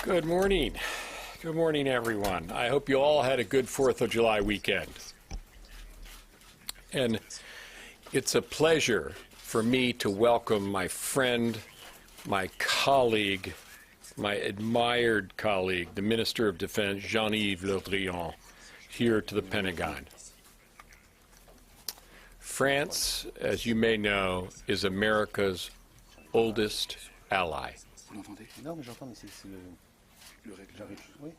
Good morning. Good morning, everyone. I hope you all had a good 4th of July weekend. And it's a pleasure for me to welcome my friend, my colleague, my admired colleague, the Minister of Defense, Jean-Yves Le Drian, here to the Pentagon. France, as you may know, is America's oldest ally. Non, mais j'entends, mais c'est le j'arrive. Oui.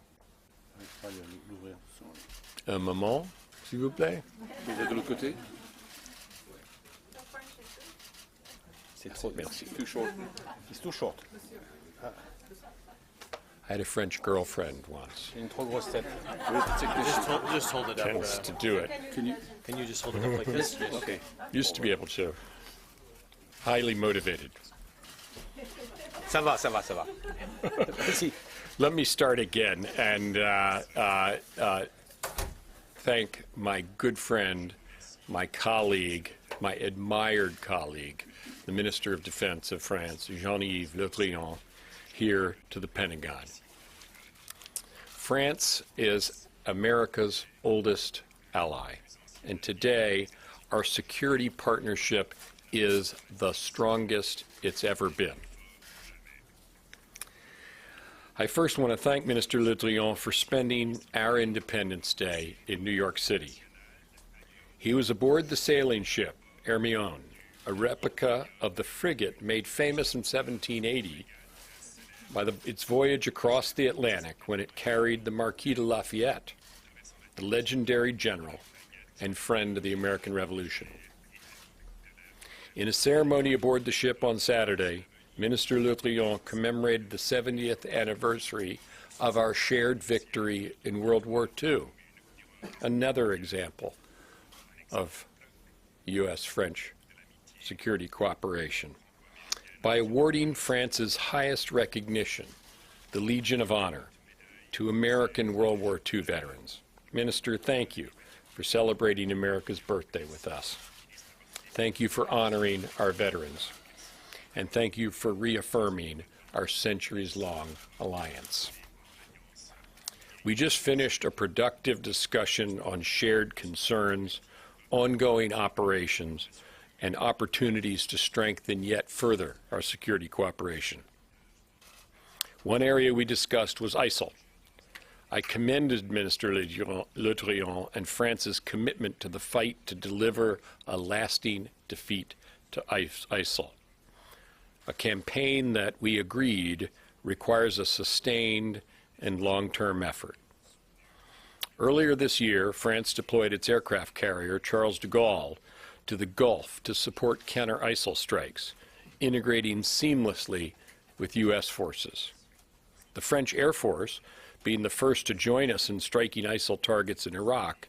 J'arrive pas à l'ouvrir. Un moment, s'il vous plaît. Vous êtes de l'autre côté? C'est trop. Merci. Too short. It's too short. I had a French girlfriend once. Une trop grosse tête. Just hold it up. Tends to do it. Can you Just hold it up like this. Okay. Used to be able to. Highly motivated. Ça va. Ici. Let me start again and thank my good friend, my colleague, my admired colleague, the Minister of Defense of France, Jean-Yves Le Drian, here to the Pentagon. France is America's oldest ally, and today our security partnership is the strongest it's ever been. I first want to thank Minister Le Drian for spending our Independence Day in New York City. He was aboard the sailing ship Hermione, a replica of the frigate made famous in 1780 by its voyage across the Atlantic when it carried the Marquis de Lafayette, the legendary general and friend of the American Revolution. In a ceremony aboard the ship on Saturday, Minister Le Drian commemorated the 70th anniversary of our shared victory in World War II, another example of U.S.-French security cooperation, by awarding France's highest recognition, the Legion of Honor, to American World War II veterans. Minister, thank you for celebrating America's birthday with us. Thank you for honoring our veterans. And thank you for reaffirming our centuries-long alliance. We just finished a productive discussion on shared concerns, ongoing operations, and opportunities to strengthen yet further our security cooperation. One area we discussed was ISIL. I commended Minister Le Drian and France's commitment to the fight to deliver a lasting defeat to ISIL. A campaign that we agreed requires a sustained and long-term effort. Earlier this year, France deployed its aircraft carrier, Charles de Gaulle, to the Gulf to support counter-ISIL strikes, integrating seamlessly with U.S. forces. The French Air Force, being the first to join us in striking ISIL targets in Iraq,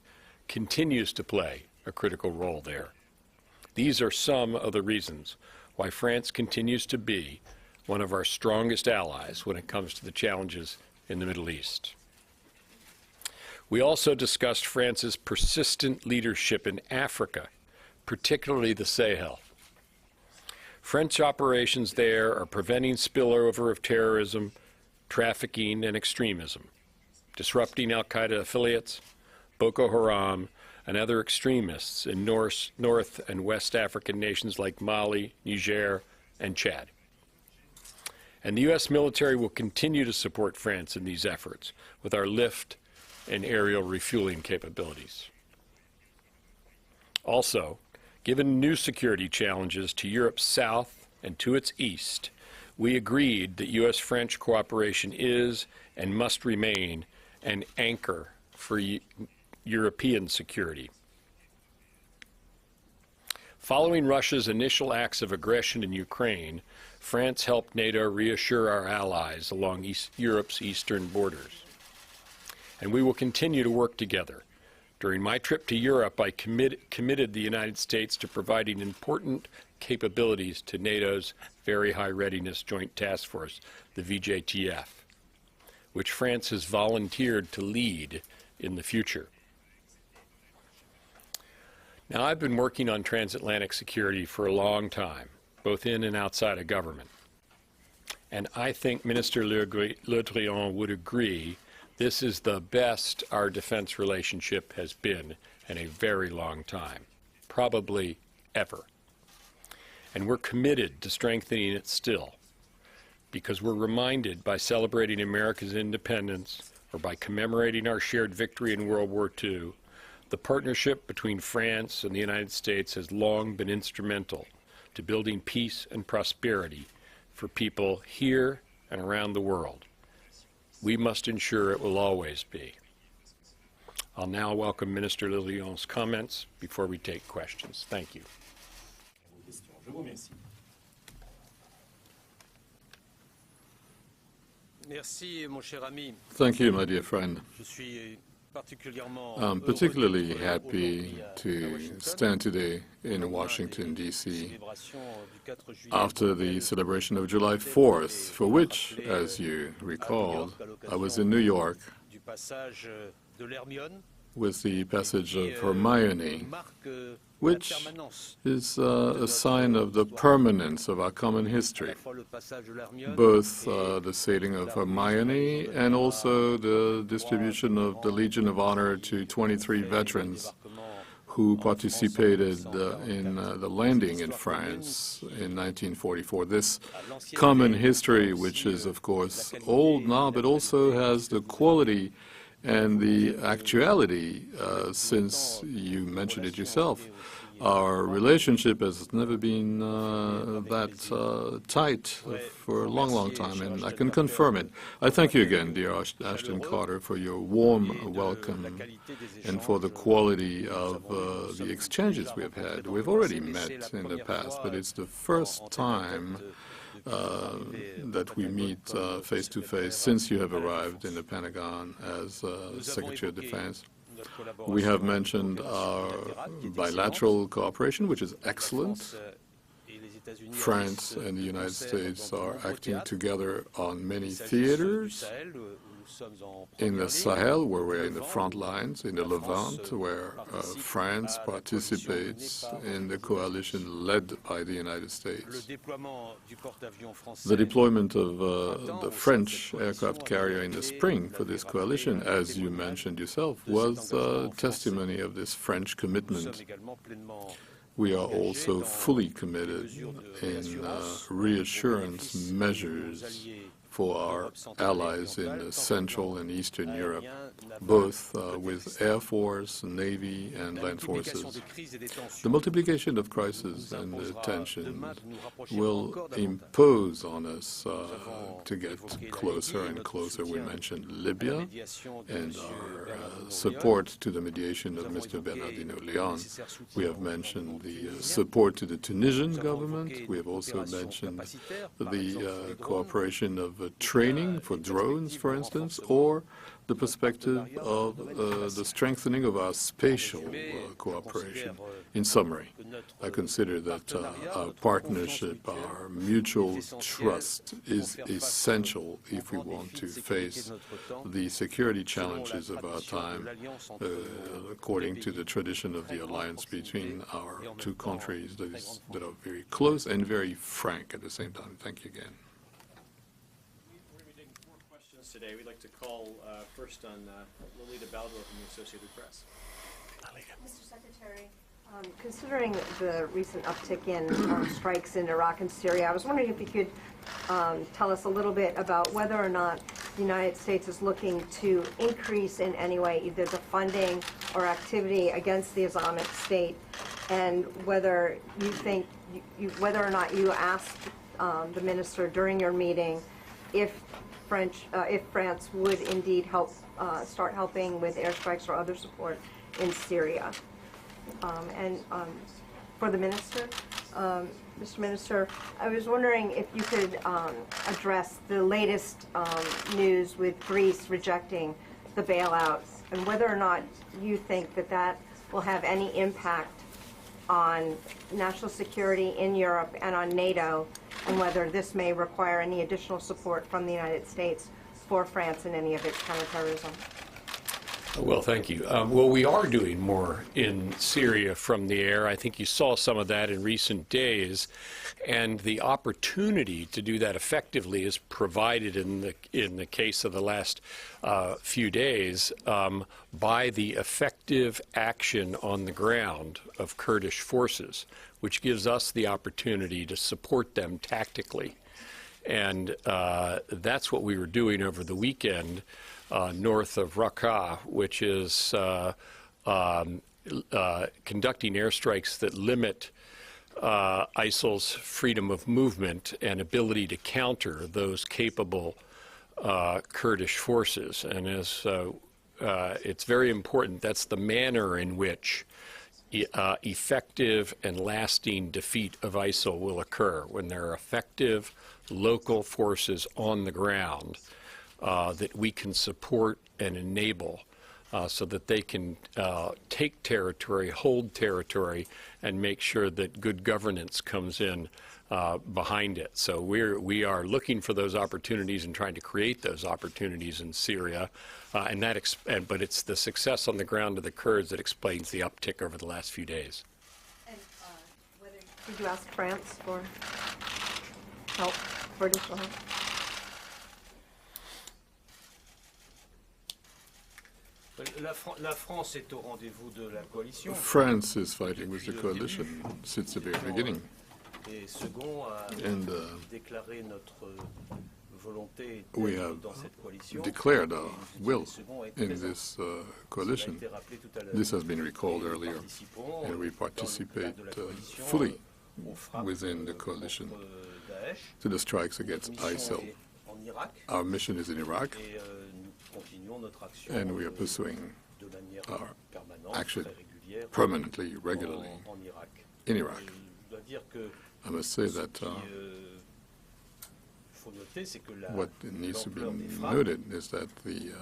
continues to play a critical role there. These are some of the reasons why France continues to be one of our strongest allies when it comes to the challenges in the Middle East. We also discussed France's persistent leadership in Africa, particularly the Sahel. French operations there are preventing spillover of terrorism, trafficking, and extremism, disrupting al-Qaeda affiliates, Boko Haram, and other extremists in North and West African nations like Mali, Niger, and Chad. And the U.S. military will continue to support France in these efforts with our lift and aerial refueling capabilities. Also, given new security challenges to Europe's south and to its east, we agreed that U.S.-French cooperation is and must remain an anchor for European security. Following Russia's initial acts of aggression in Ukraine, France helped NATO reassure our allies along Europe's eastern borders. And we will continue to work together. During my trip to Europe, I committed the United States to providing important capabilities to NATO's Very High Readiness Joint Task Force, the VJTF, which France has volunteered to lead in the future. Now, I've been working on transatlantic security for a long time, both in and outside of government. And I think Minister Le Drian would agree this is the best our defense relationship has been in a very long time, probably ever. And we're committed to strengthening it still, because we're reminded by celebrating America's independence or by commemorating our shared victory in World War II, the partnership between France and the United States has long been instrumental to building peace and prosperity for people here and around the world. We must ensure it will always be. I'll now welcome Minister Le Drian's comments before we take questions. Thank you. Merci, mon cher ami. Thank you, my dear friend. Je suis particulièrement I'm particularly happy to stand today in Washington, D.C. after the celebration of July 4th, for which, as you recalled, I was in New York with the passage of Hermione, which is a sign of the permanence of our common history, both the sailing of Hermione and also the distribution of the Legion of Honor to 23 veterans who participated in the landing in France in 1944. This common history, which is, of course, old now, but also has the quality and the actuality, since you mentioned it yourself. Our relationship has never been that tight for a long, long time, and I can confirm it. I thank you again, dear Ashton Carter, for your warm welcome and for the quality of the exchanges we have had. We've already met in the past, but it's the first time that we meet face-to-face since you have arrived in the Pentagon as Secretary of Defense. We have mentioned our bilateral cooperation, which is excellent. France and the United States are acting together on many theaters. In the Sahel, where we're in the front lines, in the Levant, where France participates in the coalition led by the United States. The deployment of the French aircraft carrier in the spring for this coalition, as you mentioned yourself, was testimony of this French commitment. We are also fully committed in reassurance measures for our allies in Central and Eastern Europe, both with Air Force, Navy, and land forces. The multiplication of crises and tensions will impose on us to get closer and closer. We mentioned Libya and our support to the mediation of Mr. Bernardino Leon. We have mentioned the support to the Tunisian government. We have also mentioned the cooperation of training for drones, for instance, or the perspective of the strengthening of our spatial cooperation. In summary, I consider that our partnership, our mutual trust is essential if we want to face the security challenges of our time, according to the tradition of the alliance between our two countries that are very close and very frank at the same time. Thank you again. Today, we'd like to call first on Lolita Baldo from the Associated Press. Mr. Secretary, considering the recent uptick in strikes in Iraq and Syria, I was wondering if you could tell us a little bit about whether or not the United States is looking to increase in any way either the funding or activity against the Islamic State, and whether you think, whether or not you asked the minister during your meeting if France would indeed help start helping with airstrikes or other support in Syria. For the minister, Mr. Minister, I was wondering if you could address the latest news with Greece rejecting the bailout, and whether or not you think that that will have any impact on national security in Europe and on NATO, and whether this may require any additional support from the United States for France in any of its counterterrorism. Well, thank you. Well, we are doing more in Syria from the air. I think you saw some of that in recent days, and the opportunity to do that effectively is provided in the case of the last few days by the effective action on the ground of Kurdish forces, which gives us the opportunity to support them tactically. And that's what we were doing over the weekend north of Raqqa, which is conducting airstrikes that limit ISIL's freedom of movement and ability to counter those capable Kurdish forces. And as it's very important, that's the manner in which effective and lasting defeat of ISIL will occur, when there are effective local forces on the ground that we can support and enable so that they can take territory, hold territory, and make sure that good governance comes in behind it. So we are looking for those opportunities and trying to create those opportunities in Syria, but it's the success on the ground of the Kurds that explains the uptick over the last few days. And did you ask France for help, for additional help? La France est au rendez-vous de la coalition. France is fighting with the coalition since the very beginning. Et second a déclaré notre volonté We have dans cette coalition. declared our will in this coalition. This has been recalled earlier, and we participate fully within the coalition to the strikes against ISIL. Our mission is in Iraq, and we are pursuing our action permanently, regularly in Iraq. I must say that what needs to be noted is that the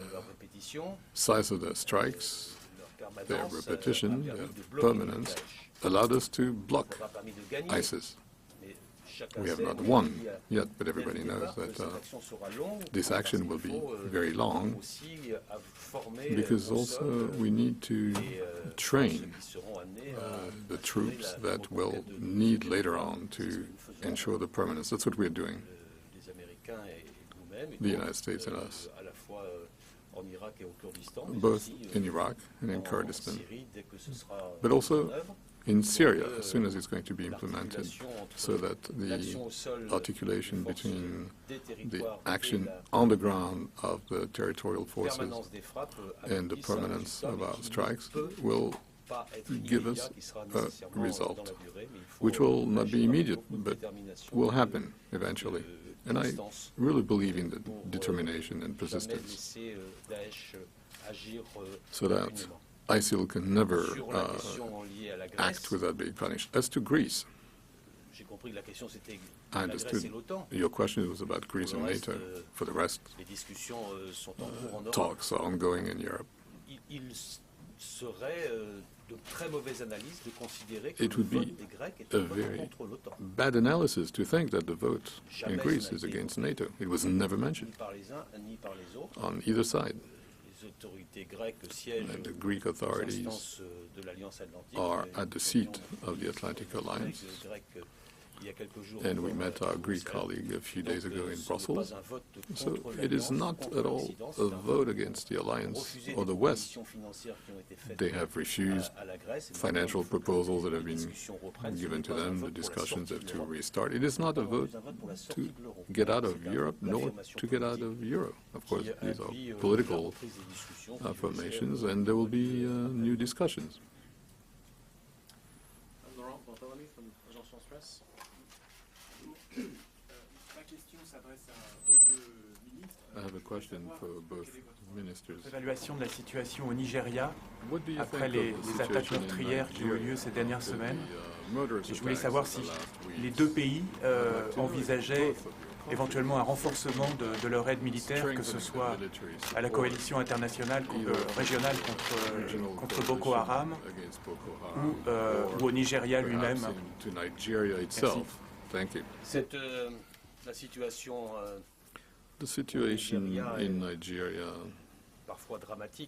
size of the strikes, their repetition, their permanence, allowed us to block ISIS. We have not won yet, but everybody knows that this action will be very long, because also we need to train the troops that will need later on to ensure the permanence. That's what we're doing, the United States and us, both in Iraq and in Kurdistan, but also in Syria, as soon as it's going to be implemented, so that the articulation between the action on the ground of the territorial forces and the permanence of our strikes will give us a result, which will not be immediate, but will happen eventually. And I really believe in the determination and persistence, so that ISIL can never act without being punished. As to Greece, I understood your question was about Greece and NATO. For the rest, talks are ongoing in Europe. It would be a very bad analysis to think that the vote in Greece is against NATO. It was never mentioned on either side. And the Greek authorities are at the seat of the Atlantic Alliance, and we met our Greek colleague a few days ago in Brussels. So it is not at all a vote against the alliance or the West. They have refused financial proposals that have been given to them. The discussions have to restart. It is not a vote to get out of Europe, nor to get out of Euro. Of course, these are political formations, and there will be new discussions. I have a question for both ministers. L'évaluation de la situation au Nigeria après les attaques meurtrières qui ont eu lieu ces dernières semaines. Et je voulais savoir si les deux pays envisageaient éventuellement un renforcement de leur aide militaire, que ce soit à la coalition internationale régionale contre Boko Haram ou au Nigeria lui-même. La situation The situation in Nigeria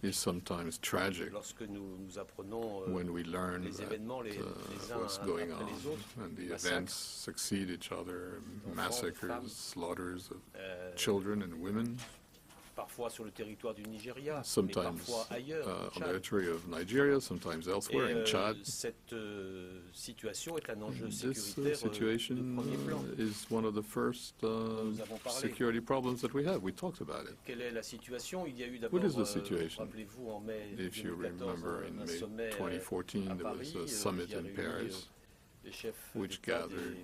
is sometimes tragic when we learn what's going on and the events succeed each other, massacres, slaughters of children and women, sometimes on the territory of Nigeria, sometimes elsewhere in Chad. This situation is one of the first security problems that we have. We talked about it. What is the situation? If you remember, in May 2014, there was a summit in Paris which gathered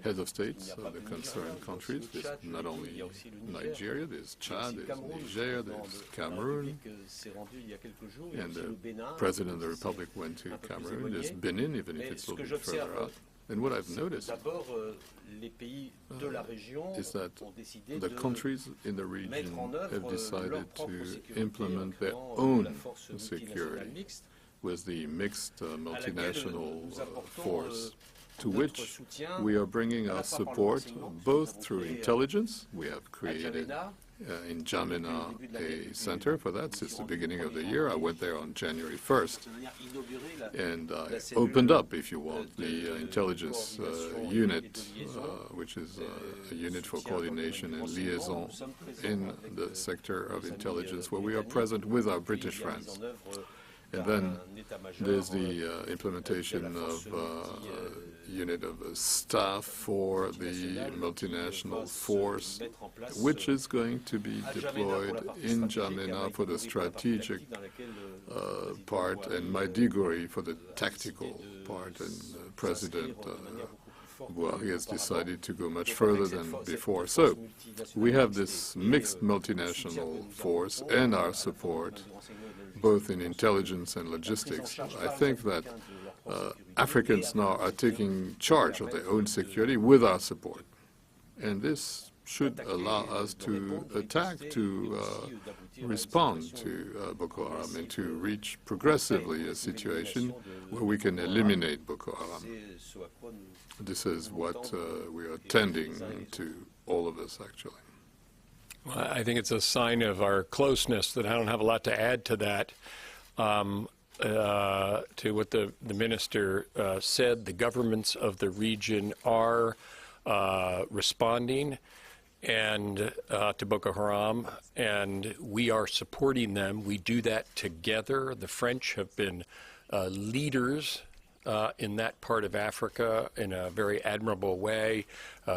heads of states of the concerned countries. There's not only Nigeria, there's Chad, there's Niger, there's Cameroon, and the President of the Republic went to Cameroon. There's Benin, even if it's a little bit further out. And what I've noticed is that the countries in the region have decided to implement their own security with the mixed multinational force, to which we are bringing our support both through intelligence. We have created in N'Djamena a center for that since the beginning of the year. I went there on January 1st, and I opened up, if you want, the intelligence unit, which is a unit for coordination and liaison in the sector of intelligence, where we are present with our British friends. And then there's the implementation of a unit of staff for the multinational force, which is going to be deployed in N'Djamena for the strategic part and Maiduguri for the tactical part. And President Buhari has decided to go much further than before. So we have this mixed multinational force and our support, both in intelligence and logistics. I think that Africans now are taking charge of their own security with our support. And this should allow us to attack, to respond to Boko Haram, and to reach progressively a situation where we can eliminate Boko Haram. This is what we are tending to, all of us, actually. Well, I think it's a sign of our closeness that I don't have a lot to add to that. To what the minister said, the governments of the region are responding and to Boko Haram, and we are supporting them. We do that together. The French have been leaders in that part of Africa in a very admirable way.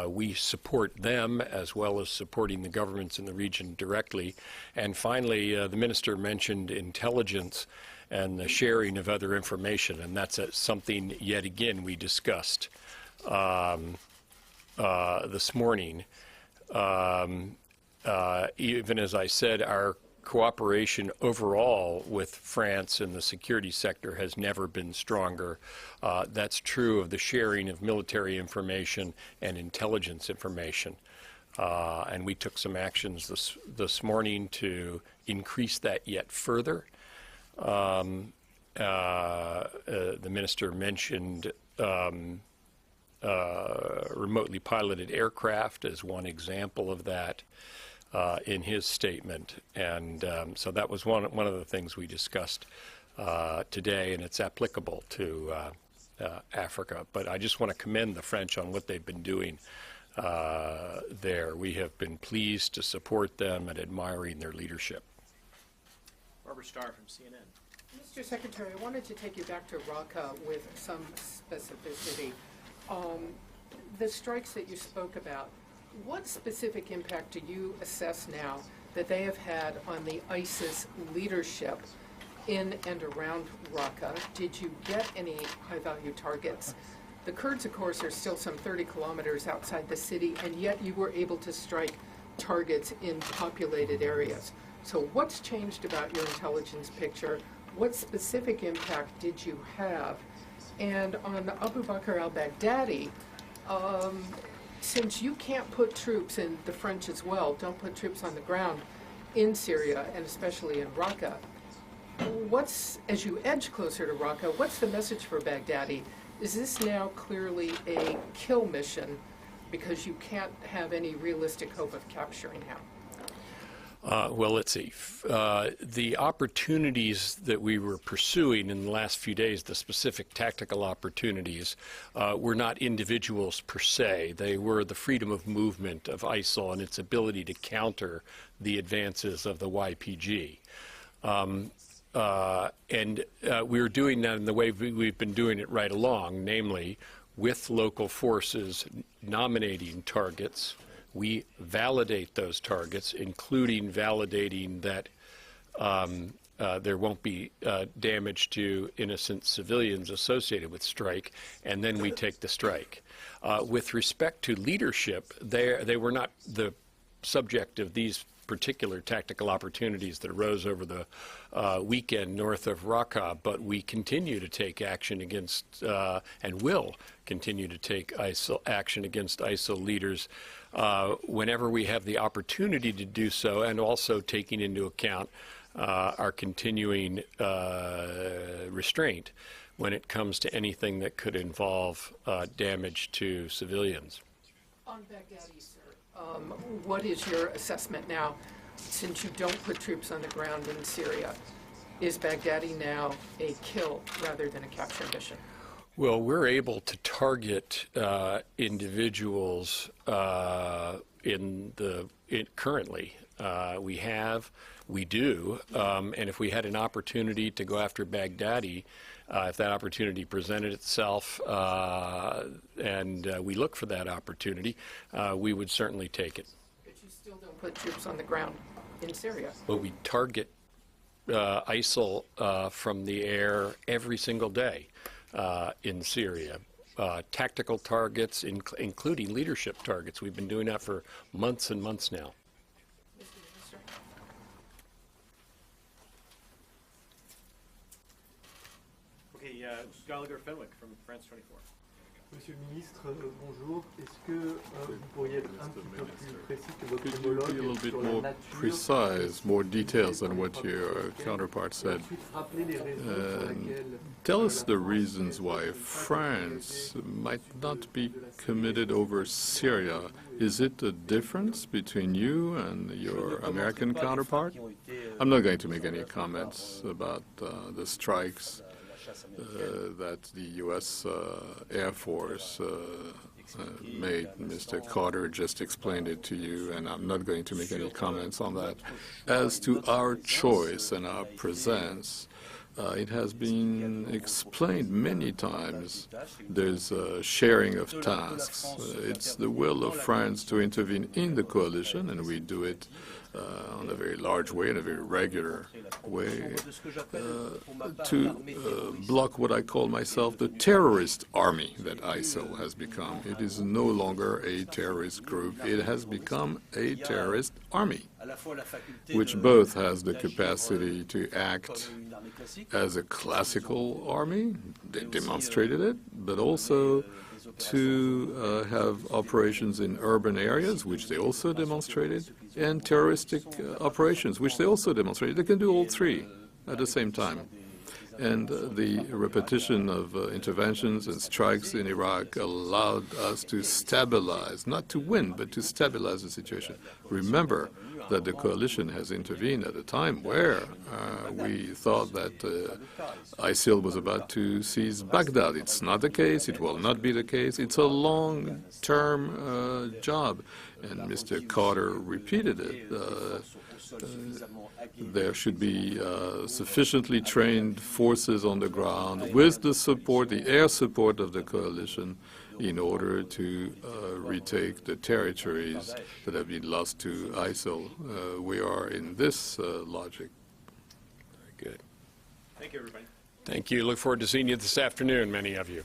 We support them as well as supporting the governments in the region directly. And finally, the minister mentioned intelligence and the sharing of other information, and that's something, yet again, we discussed this morning. Even as I said, our cooperation overall with France in the security sector has never been stronger. That's true of the sharing of military information and intelligence information. And we took some actions this morning to increase that yet further. The minister mentioned remotely piloted aircraft as one example of that in his statement, and so that was one of the things we discussed today, and it's applicable to Africa. But I just want to commend the French on what they've been doing there. We have been pleased to support them and admiring their leadership. Barbara Starr from CNN. Mr. Secretary, I wanted to take you back to Raqqa with some specificity. The strikes that you spoke about, what specific impact do you assess now that they have had on the ISIS leadership in and around Raqqa? Did you get any high-value targets? The Kurds, of course, are still some 30 kilometers outside the city, and yet you were able to strike targets in populated areas. So what's changed about your intelligence picture? What specific impact did you have? And on Abu Bakr al-Baghdadi, since you can't put troops, and the French as well, don't put troops on the ground in Syria, and especially in Raqqa, as you edge closer to Raqqa, what's the message for Baghdadi? Is this now clearly a kill mission because you can't have any realistic hope of capturing him? Well, let's see. The opportunities that we were pursuing in the last few days, the specific tactical opportunities, were not individuals per se. They were the freedom of movement of ISIL and its ability to counter the advances of the YPG. We were doing that in the way we've been doing it right along, namely with local forces nominating targets. We validate those targets, including validating that there won't be damage to innocent civilians associated with strike, and then we take the strike. With respect to leadership, they were not the subject of these particular tactical opportunities that arose over the weekend north of Raqqa, but we continue to take action against and will continue to take action against ISIL leaders whenever we have the opportunity to do so, and also taking into account our continuing restraint when it comes to anything that could involve damage to civilians. On Baghdadi, sir, what is your assessment now, since you don't put troops on the ground in Syria? Is Baghdadi now a kill rather than a capture mission? Well, we're able to target individuals currently. We do, and if we had an opportunity to go after Baghdadi, if that opportunity presented itself and we look for that opportunity, we would certainly take it. But you still don't put troops on the ground in Syria? But we target ISIL from the air every single day in Syria. Tactical targets, including leadership targets. We've been doing that for months and months now. Okay, Gallagher Fenwick from France 24. Monsieur le ministre, bonjour. Est-ce que vous pourriez être un petit peu plus précis que votre Could you be a homologue little bit sur la more nature, precise, more details than what your counterpart said? ensuite rappeler les raisons pour lesquelles Tell us the reasons why France might not be committed over Syria. Is it a difference between you and your American counterpart? I'm not going to make any comments about the strikes that the U.S. Air Force made. Mr. Carter just explained it to you, and I'm not going to make any comments on that. As to our choice and our presence, it has been explained many times. There's a sharing of tasks. It's the will of France to intervene in the coalition, and we do it in a very large way, in a very regular way, to block what I call myself the terrorist army that ISIL has become. It is no longer a terrorist group. It has become a terrorist army, which both has the capacity to act as a classical army, they demonstrated it, but also to have operations in urban areas, which they also demonstrated, and terroristic operations, which they also demonstrated. They can do all three at the same time. And the repetition of interventions and strikes in Iraq allowed us to stabilize, not to win, but to stabilize the situation. Remember that the coalition has intervened at a time where we thought that ISIL was about to seize Baghdad. It's not the case. It will not be the case. It's a long-term job. And Mr. Carter repeated it. There should be sufficiently trained forces on the ground with the support, the air support of the coalition, in order to retake the territories that have been lost to ISIL. We are in this logic. Very good. Thank you, everybody. Thank you. Look forward to seeing you this afternoon, many of you.